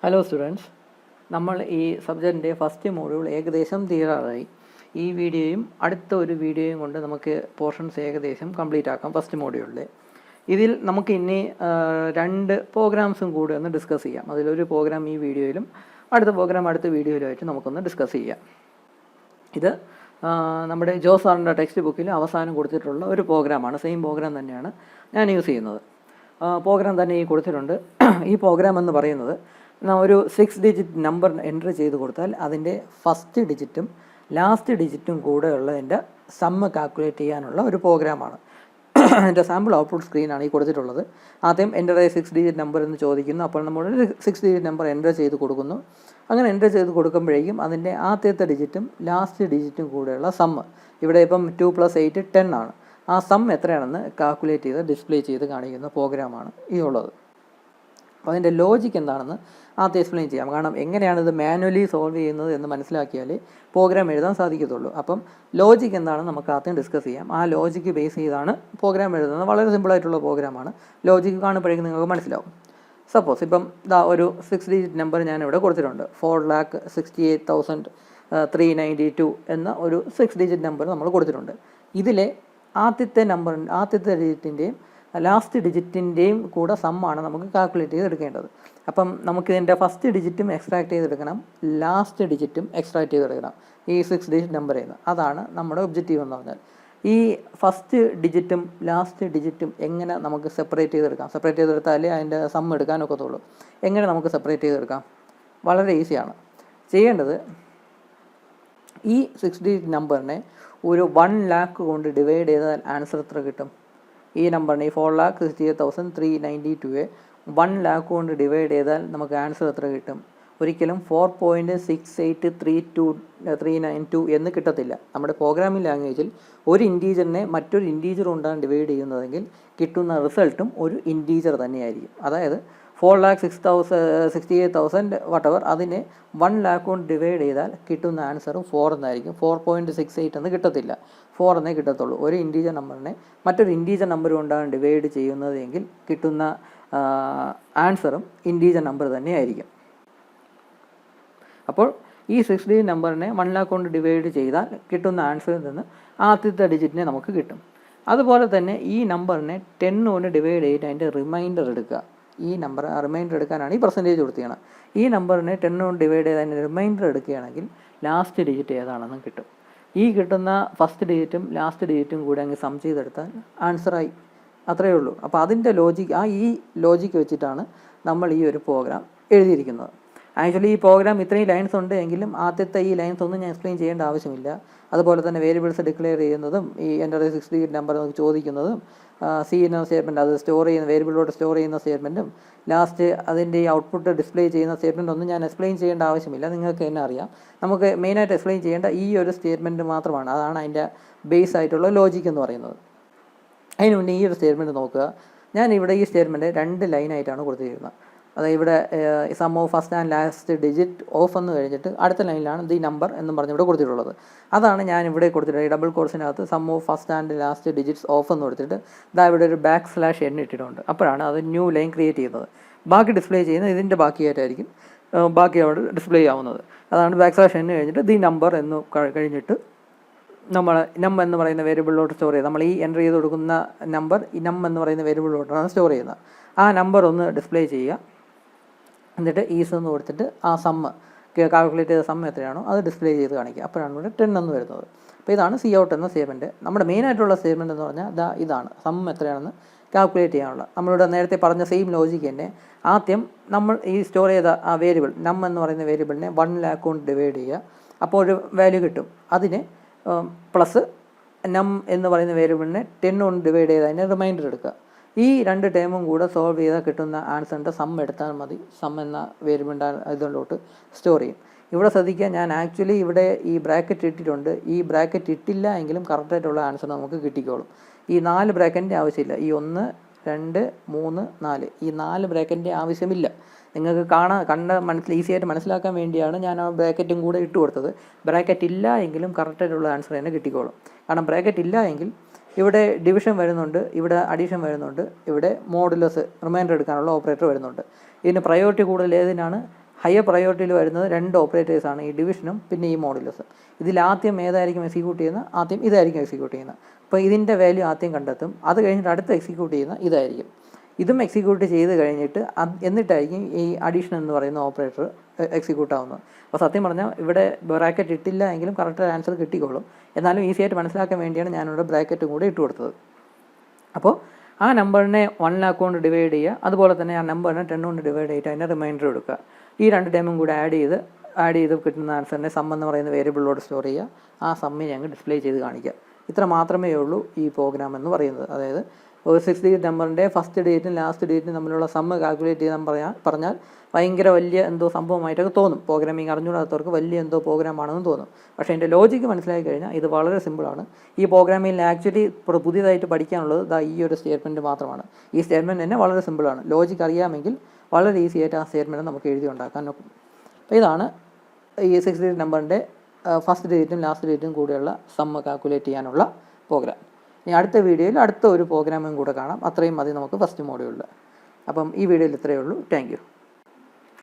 Hello students, നമ്മൾ ഈ സബ്ജക്റ്റിൻ്റെ first module ഏകദേശം തീരാറായി. ഈ വീഡിയോയും അടുത്ത ഒരു വീഡിയോയും കൊണ്ട് നമുക്ക് പോർഷൻസ് ഏകദേശം കംപ്ലീറ്റ് ആക്കാം ഫസ്റ്റ് മോഡ്യൂളിൽ. ഇതിൽ നമുക്ക് ഇനി 2 പ്രോഗ്രാംസും കൂടി ഒന്ന് ഡിസ്കസ് ചെയ്യാം. അതിലൊരു പ്രോഗ്രാം ഈ വീഡിയോയിലും അടുത്ത പ്രോഗ്രാം അടുത്ത വീഡിയോയിലുമായിട്ട് നമുക്കൊന്ന് ഡിസ്കസ് ചെയ്യാം. ഇത് നമ്മുടെ ജോസ് സാറിൻ്റെ ടെക്സ്റ്റ് ബുക്കിൽ അവസാനം കൊടുത്തിട്ടുള്ള ഒരു പ്രോഗ്രാമാണ്. സെയിം പ്രോഗ്രാം തന്നെയാണ് ഞാൻ യൂസ് ചെയ്യുന്നത്. പ്രോഗ്രാം തന്നെ ഈ കൊടുത്തിട്ടുണ്ട്. ഈ പ്രോഗ്രാം എന്ന് പറയുന്നത് ഒരു 6 ഡിജിറ്റ് നമ്പർ എൻ്റർ ചെയ്ത് കൊടുത്താൽ അതിൻ്റെ ഫസ്റ്റ് ഡിജിറ്റും ലാസ്റ്റ് ഡിജിറ്റും കൂടെ ഉള്ളതിൻ്റെ സമ്മ് കാൽക്കുലേറ്റ് ചെയ്യാനുള്ള ഒരു പ്രോഗ്രാമാണ്. അതിൻ്റെ സാമ്പിൾ ഔട്ട്പുട്ട് സ്ക്രീനാണ് ഈ കൊടുത്തിട്ടുള്ളത്. ആദ്യം എൻ്റർ 6 ഡിജിറ്റ് നമ്പർ എന്ന് ചോദിക്കുന്നു. അപ്പോൾ നമ്മളൊരു 6 ഡിജിറ്റ് നമ്പർ എൻ്റർ ചെയ്ത് കൊടുക്കുന്നു. അങ്ങനെ എൻ്റർ ചെയ്ത് കൊടുക്കുമ്പോഴേക്കും അതിൻ്റെ ആദ്യത്തെ ഡിജിറ്റും ലാസ്റ്റ് ഡിജിറ്റും കൂടെയുള്ള സമ്മ്, ഇവിടെ ഇപ്പം 2 + 8 10 ആണ്. ആ സം എത്രയാണെന്ന് കാൽക്കുലേറ്റ് ചെയ്ത് ഡിസ്പ്ലേ ചെയ്ത് കാണിക്കുന്ന പ്രോഗ്രാമാണ് ഇതുള്ളത്. അപ്പോൾ അതിൻ്റെ ലോജിക്ക് എന്താണെന്ന് ആദ്യം എക്സ്പ്ലെയിൻ ചെയ്യാം. കാരണം എങ്ങനെയാണ് ഇത് മാനുവലി സോൾവ് ചെയ്യുന്നത് എന്ന് മനസ്സിലാക്കിയാൽ പ്രോഗ്രാം എഴുതാൻ സാധിക്കത്തുള്ളൂ. അപ്പം ലോജിക്ക് എന്താണെന്ന് നമുക്ക് ആദ്യം ഡിസ്കസ് ചെയ്യാം. ആ ലോജിക്ക് ബേസ് ചെയ്താണ് പ്രോഗ്രാം എഴുതുന്നത്. വളരെ സിമ്പിളായിട്ടുള്ള പ്രോഗ്രാമാണ്. ലോജിക്ക് കാണുമ്പോഴേക്കും നിങ്ങൾക്ക് മനസ്സിലാവും. സപ്പോസ് ഇപ്പം ഒരു 6 ഡിജിറ്റ് നമ്പർ ഞാനിവിടെ കൊടുത്തിട്ടുണ്ട്. 4,68,392 എന്ന ഒരു 6 ഡിജിറ്റ് നമ്പർ നമ്മൾ കൊടുത്തിട്ടുണ്ട്. ഇതിലെ ആദ്യത്തെ ഡിജിറ്റിൻ്റെയും ലാസ്റ്റ് ഡിജിറ്റിൻ്റെയും കൂടെ സമ്മാണ് നമുക്ക് കാൽക്കുലേറ്റ് ചെയ്തെടുക്കേണ്ടത്. അപ്പം നമുക്കിതിൻ്റെ ഫസ്റ്റ് ഡിജിറ്റും എക്സ്ട്രാക്ട് ചെയ്തെടുക്കണം, ലാസ്റ്റ് ഡിജിറ്റും എക്സ്ട്രാക്ട് ചെയ്തെടുക്കണം ഈ 6 ഡിജിറ്റ് നമ്പറിൽ നിന്ന്. അതാണ് നമ്മുടെ ഒബ്ജക്റ്റീവ് എന്ന് പറഞ്ഞാൽ. ഈ ഫസ്റ്റ് ഡിജിറ്റും ലാസ്റ്റ് ഡിജിറ്റും എങ്ങനെ നമുക്ക് സെപ്പറേറ്റ് ചെയ്തെടുക്കാം? സെപ്പറേറ്റ് ചെയ്തെടുത്താലേ അതിൻ്റെ സം എടുക്കാനൊക്കത്തുള്ളൂ. എങ്ങനെ നമുക്ക് സെപ്പറേറ്റ് ചെയ്തെടുക്കാം? വളരെ ഈസിയാണ്. ചെയ്യേണ്ടത്, ഈ 6 ഡിജിറ്റ് നമ്പറിനെ ഒരു 1 lakh കൊണ്ട് ഡിവൈഡ് ചെയ്താൽ ആൻസർ എത്ര കിട്ടും? ഈ നമ്പറിനെ, ഈ 4,68,392 1 lakh കൊണ്ട് ഡിവൈഡ് ചെയ്താൽ നമുക്ക് ആൻസർ എത്ര കിട്ടും? ഒരിക്കലും 4.68392 എന്ന് കിട്ടത്തില്ല. നമ്മുടെ പ്രോഗ്രാമിംഗ് ലാംഗ്വേജിൽ ഒരു ഇൻറ്റീജറിനെ മറ്റൊരു ഇൻറ്റീജർ കൊണ്ടാണ് ഡിവൈഡ് ചെയ്യുന്നതെങ്കിൽ കിട്ടുന്ന റിസൾട്ടും ഒരു ഇൻറ്റീജർ തന്നെയായിരിക്കും. അതായത് 4,68,000 വട്ടവർ അതിനെ 1 lakh കൊണ്ട് ഡിവൈഡ് ചെയ്താൽ കിട്ടുന്ന ആൻസറും 4 എന്നായിരിക്കും. 4.68 എന്ന് കിട്ടത്തില്ല, 4 എന്നേ കിട്ടത്തുള്ളൂ. ഒരു ഇൻറ്റീജർ നമ്പറിനെ മറ്റൊരു ഇൻറ്റീജർ നമ്പർ കൊണ്ടാണ് ഡിവൈഡ് ചെയ്യുന്നതെങ്കിൽ കിട്ടുന്ന ആൻസറും ഇൻറ്റീജർ നമ്പർ തന്നെയായിരിക്കും. അപ്പോൾ ഈ 6 ഡിജിറ്റ് നമ്പറിനെ 1 lakh കൊണ്ട് ഡിവൈഡ് ചെയ്താൽ കിട്ടുന്ന ആൻസറിൽ നിന്ന് ആദ്യത്തെ ഡിജിറ്റിനെ നമുക്ക് കിട്ടും. അതുപോലെ തന്നെ ഈ നമ്പറിനെ 10 കൊണ്ട് ഡിവൈഡ് ചെയ്തിട്ട് അതിൻ്റെ റിമൈൻഡർ എടുക്കുക. ഈ നമ്പർ റിമൈൻഡർ എടുക്കാനാണ് ഈ പെർസെൻറ്റേജ് കൊടുത്തിയാണ്. ഈ നമ്പറിനെ 10 കൊണ്ട് ഡിവൈഡ് ചെയ്ത് അതിൻ്റെ റിമൈൻഡർ എടുക്കുകയാണെങ്കിൽ ലാസ്റ്റ് ഡിജിറ്റ് ഏതാണെന്ന് കിട്ടും. ഈ കിട്ടുന്ന ഫസ്റ്റ് ഡിജിറ്റും ലാസ്റ്റ് ഡിജിറ്റും കൂടി അങ്ങ് സം ചെയ്തെടുത്താൽ ആൻസറായി. അത്രയേ ഉള്ളൂ. അപ്പോൾ അതിൻ്റെ ഈ ലോജിക്ക് വെച്ചിട്ടാണ് നമ്മൾ ഈ ഒരു പ്രോഗ്രാം എഴുതിയിരിക്കുന്നത്. ആക്ച്വലി ഈ പ്രോഗ്രാം ഇത്രയും ലൈൻസ് ഉണ്ട് എങ്കിലും ആദ്യത്തെ ഈ ലൈൻസ് ഒന്നും ഞാൻ എക്സ്പ്ലെയിൻ ചെയ്യേണ്ട ആവശ്യമില്ല. അതുപോലെ തന്നെ വേരിയബിൾസ് ഡിക്ലെയർ ചെയ്യുന്നതും ഈ എൻ്റർ 6 ഡിജിറ്റ് നമ്പർ നമുക്ക് ചോദിക്കുന്നതും സി എന്ന സ്റ്റേറ്റ്മെൻറ്റ്, അത് സ്റ്റോർ ചെയ്യുന്ന വേരിയബിളിലോട്ട് സ്റ്റോർ ചെയ്യുന്ന സ്റ്റേറ്റ്മെൻറ്റും ലാസ്റ്റ് അതിൻ്റെ ഈ ഔട്ട്പുട്ട് ഡിസ്പ്ലേ ചെയ്യുന്ന സ്റ്റേറ്റ്മെൻറ്റ് ഒന്നും ഞാൻ എക്സ്പ്ലെയിൻ ചെയ്യേണ്ട ആവശ്യമില്ല. നിങ്ങൾക്ക് തന്നെ അറിയാം. നമുക്ക് മെയിനായിട്ട് എക്സ്പ്ലെയിൻ ചെയ്യേണ്ട ഈ ഒരു സ്റ്റേറ്റ്മെൻറ്റ് മാത്രമാണ്. അതാണ് അതിൻ്റെ ബേസ് ആയിട്ടുള്ള ലോജിക്ക് എന്ന് പറയുന്നത്. അതിന് മുന്നേ ഈ ഒരു സ്റ്റേറ്റ്മെൻറ്റ് നോക്കുക. ഞാൻ ഇവിടെ ഈ സ്റ്റേറ്റ്മെൻറ്റ് 2 ലൈനായിട്ടാണ് കൊടുത്തിരിക്കുന്നത്. അതായത് ഇവിടെ sum of first and last digit of എന്ന് കഴിഞ്ഞിട്ട് അടുത്ത ലൈനിലാണ് ദി നമ്പർ എന്നും പറഞ്ഞ് ഇവിടെ കൊടുത്തിട്ടുള്ളത്. അതാണ് ഞാൻ ഇവിടെ കൊടുത്തിട്ടുള്ളത്. ഈ ഡബിൾ കോഴ്സിനകത്ത് sum of first and last digits of എന്ന് കൊടുത്തിട്ട് ഇവിടെ ഒരു \n ഇട്ടിട്ടുണ്ട്. അപ്പോഴാണ് അത് ന്യൂ ലൈൻ ക്രിയേറ്റ് ചെയ്യുന്നത്. ബാക്കി ഡിസ്പ്ലേ ചെയ്യുന്നത് ഇതിൻ്റെ ബാക്കിയായിട്ടായിരിക്കും ബാക്കി അവിടെ ഡിസ്പ്ലേ ആവുന്നത്. അതാണ് \n കഴിഞ്ഞിട്ട് ദി നമ്പർ എന്ന് കഴിഞ്ഞിട്ട് നമ്മൾ നം എന്ന് പറയുന്ന വേരിയബിളിലോട്ട് സ്റ്റോർ ചെയ്ത് നമ്മൾ ഈ എൻ്റർ ചെയ്ത് കൊടുക്കുന്ന നമ്പർ ഈ നം എന്ന് പറയുന്ന വേരിയബിളിലോട്ടാണ് സ്റ്റോർ ചെയ്യുന്നത്. ആ നമ്പർ ഒന്ന് ഡിസ്പ്ലേ ചെയ്യുക. എന്നിട്ട് ഈസ് എന്ന് കൊടുത്തിട്ട് ആ സമ്മ് കാൽക്കുലേറ്റ് ചെയ്ത സമ്മ് എത്രയാണോ അത് ഡിസ്പ്ലേ ചെയ്ത് കാണിക്കുക. അപ്പോഴാണ് ഇവിടെ 10 എന്ന് വരുന്നത്. അപ്പോൾ ഇതാണ് സി ഔട്ട് എന്ന സ്റ്റേറ്റ്മെൻറ്റ്. നമ്മുടെ മെയിനായിട്ടുള്ള സ്റ്റേറ്റ്മെൻറ്റ് എന്ന് പറഞ്ഞാൽ ഇതാണ് സമ്മ് എത്രയാണെന്ന് കാൽക്കുലേറ്റ് ചെയ്യാനുള്ള. നമ്മളിവിടെ നേരത്തെ പറഞ്ഞ സെയിം ലോജിക്ക് തന്നെ ആദ്യം നമ്മൾ ഈ സ്റ്റോർ ചെയ്ത ആ വേരിയബിൾ നം എന്ന് പറയുന്ന വേരിയബിളിനെ 1 lakh കൊണ്ട് ഡിവൈഡ് ചെയ്യുക. അപ്പോൾ ഒരു വാല്യൂ കിട്ടും. അതിന് പ്ലസ് നം എന്ന് പറയുന്ന വേരിയബിളിനെ 10 കൊണ്ട് ഡിവൈഡ് ചെയ്ത് അതിന് റിമൈൻഡർ എടുക്കുക. ഈ 2 ടേമും കൂടെ സോൾവ് ചെയ്താൽ കിട്ടുന്ന ആൻസറിൻ്റെ സം എടുത്താൽ മതി. സം എന്ന വേരിയബിളിൻ്റെ ഇതിലോട്ട് സ്റ്റോർ ചെയ്യും. ഇവിടെ ശ്രദ്ധിക്കുക, ഞാൻ ആക്ച്വലി ഇവിടെ ഈ ബ്രാക്കറ്റ് ഇട്ടിട്ടുണ്ട്. ഈ ബ്രാക്കറ്റ് ഇട്ടില്ല എങ്കിലും കറക്റ്റായിട്ടുള്ള ആൻസർ നമുക്ക് കിട്ടിക്കോളും. ഈ 4 ബ്രാക്കറ്റിൻ്റെ ആവശ്യമില്ല. ഈ 1 2 3 4 ഈ 4 ബ്രാക്കറ്റിൻ്റെ ആവശ്യമില്ല. നിങ്ങൾക്ക് ഈസി ആയിട്ട് മനസ്സിലാക്കാൻ വേണ്ടിയാണ് ഞാൻ ആ ബ്രാക്കറ്റും കൂടെ ഇട്ട് കൊടുത്തത്. ബ്രാക്കറ്റ് ഇല്ല എങ്കിലും കറക്റ്റായിട്ടുള്ള ആൻസർ തന്നെ കിട്ടിക്കോളും. കാരണം ബ്രാക്കറ്റ് ഇല്ല എങ്കിൽ ഇവിടെ ഡിവിഷൻ വരുന്നുണ്ട്, ഇവിടെ അഡീഷൻ വരുന്നുണ്ട്, ഇവിടെ മോഡുലസ് റിമൈൻഡർ എടുക്കാനുള്ള ഓപ്പറേറ്റർ വരുന്നുണ്ട്. ഇതിന് പ്രയോറിറ്റി കൂടുതൽ ഏതിനാണ്? ഹയർ പ്രയോറിറ്റിയിൽ വരുന്നത് 2 ഓപ്പറേറ്റേഴ്സാണ്, ഈ ഡിവിഷനും പിന്നെ ഈ മോഡുലസും. ഇതിലാദ്യം ഏതായിരിക്കും എക്സിക്യൂട്ട് ചെയ്യുന്നത്? ആദ്യം ഇതായിരിക്കും എക്സിക്യൂട്ട് ചെയ്യുന്നത്. അപ്പോൾ ഇതിൻ്റെ വാല്യൂ ആദ്യം കണ്ടെത്തും, അത് കഴിഞ്ഞിട്ട് അടുത്ത് എക്സിക്യൂട്ട് ചെയ്യുന്ന ഇതായിരിക്കും. ഇതും എക്സിക്യൂട്ട് ചെയ്ത് കഴിഞ്ഞിട്ട് എന്നിട്ടായിരിക്കും ഈ അഡീഷൻ എന്ന് പറയുന്ന ഓപ്പറേറ്റർ എക്സിക്യൂട്ട് ആവുന്നത്. അപ്പോൾ സത്യം പറഞ്ഞാൽ ഇവിടെ ബ്രാക്കറ്റ് ഇട്ടില്ല എങ്കിലും കറക്റ്റ് ആൻസർ കിട്ടിക്കോളും. എന്നാലും ഈസി ആയിട്ട് മനസ്സിലാക്കാൻ വേണ്ടിയാണ് ഞാനിവിടെ ബ്രാക്കറ്റും കൂടി ഇട്ട് കൊടുത്തത്. അപ്പോൾ ആ നമ്പറിനെ 1 lakh കൊണ്ട് ഡിവൈഡ് ചെയ്യുക, അതുപോലെ തന്നെ ആ നമ്പറിനെ 10 കൊണ്ട് ഡിവൈഡ് ചെയ്തിട്ട് അതിൻ്റെ റിമൈൻഡർ എടുക്കുക. ഈ 2 ടൈമും കൂടി ആഡ് ചെയ്ത് കിട്ടുന്ന ആൻസറിനെ സം എന്ന് പറയുന്ന വേരിയബിളിലോട് സ്റ്റോർ ചെയ്യുക. ആ സമ്മിനെ അങ്ങ് ഡിസ്പ്ലേ ചെയ്ത് കാണിക്കുക. ഇത്ര മാത്രമേ ഉള്ളൂ ഈ പ്രോഗ്രാം എന്ന് പറയുന്നത്. അതായത് ഒരു 6 ഡിജിറ്റ് നമ്പറിൻ്റെ ഫസ്റ്റ് ഡിജിറ്റും ലാസ്റ്റ് ഡിജിറ്റും തമ്മിലുള്ള സമ്മ് കാൽക്കുലേറ്റ് ചെയ്യാൻ പറഞ്ഞാൽ ഭയങ്കര വലിയ എന്തോ സംഭവമായിട്ടൊക്കെ തോന്നും. പ്രോഗ്രാമിംഗ് അറിഞ്ഞുകൂടാത്തവർക്ക് വലിയ എന്തോ പ്രോഗ്രാമാണെന്ന് തോന്നും. പക്ഷേ അതിൻ്റെ ലോജിക്ക് മനസ്സിലാക്കി കഴിഞ്ഞാൽ ഇത് വളരെ സിമ്പിളാണ്. ഈ പ്രോഗ്രാമിംഗിൽ ആക്ച്വലി പുതിയതായിട്ട് പഠിക്കാനുള്ളത് ഈ ഒരു സ്റ്റേറ്റ്മെൻറ്റ് മാത്രമാണ്. ഈ സ്റ്റേറ്റ്മെൻറ്റ് തന്നെ വളരെ സിമ്പിളാണ്. ലോജിക്ക് അറിയാമെങ്കിൽ വളരെ ഈസി ആയിട്ട് ആ സ്റ്റേറ്റ്മെൻറ്റ് നമുക്ക് എഴുതി ഉണ്ടാക്കാൻ നോക്കും. അപ്പോൾ ഇതാണ് ഈ 6 ഡിജിറ്റ് നമ്പറിൻ്റെ ഫസ്റ്റ് ഡിജിറ്റും ലാസ്റ്റ് ഡിജിറ്റും കൂടെയുള്ള സമ്മ് കാൽക്കുലേറ്റ് ചെയ്യാനുള്ള പ്രോഗ്രാം. ഇനി അടുത്ത വീഡിയോയിൽ അടുത്ത ഒരു പ്രോഗ്രാമും കൂടെ കാണാം. അത്രയും മതി നമുക്ക് ഫസ്റ്റ് മോഡ്യൂളിൽ. അപ്പം ഈ വീഡിയോയിൽ ഇത്രയേ ഉള്ളൂ. Thank you.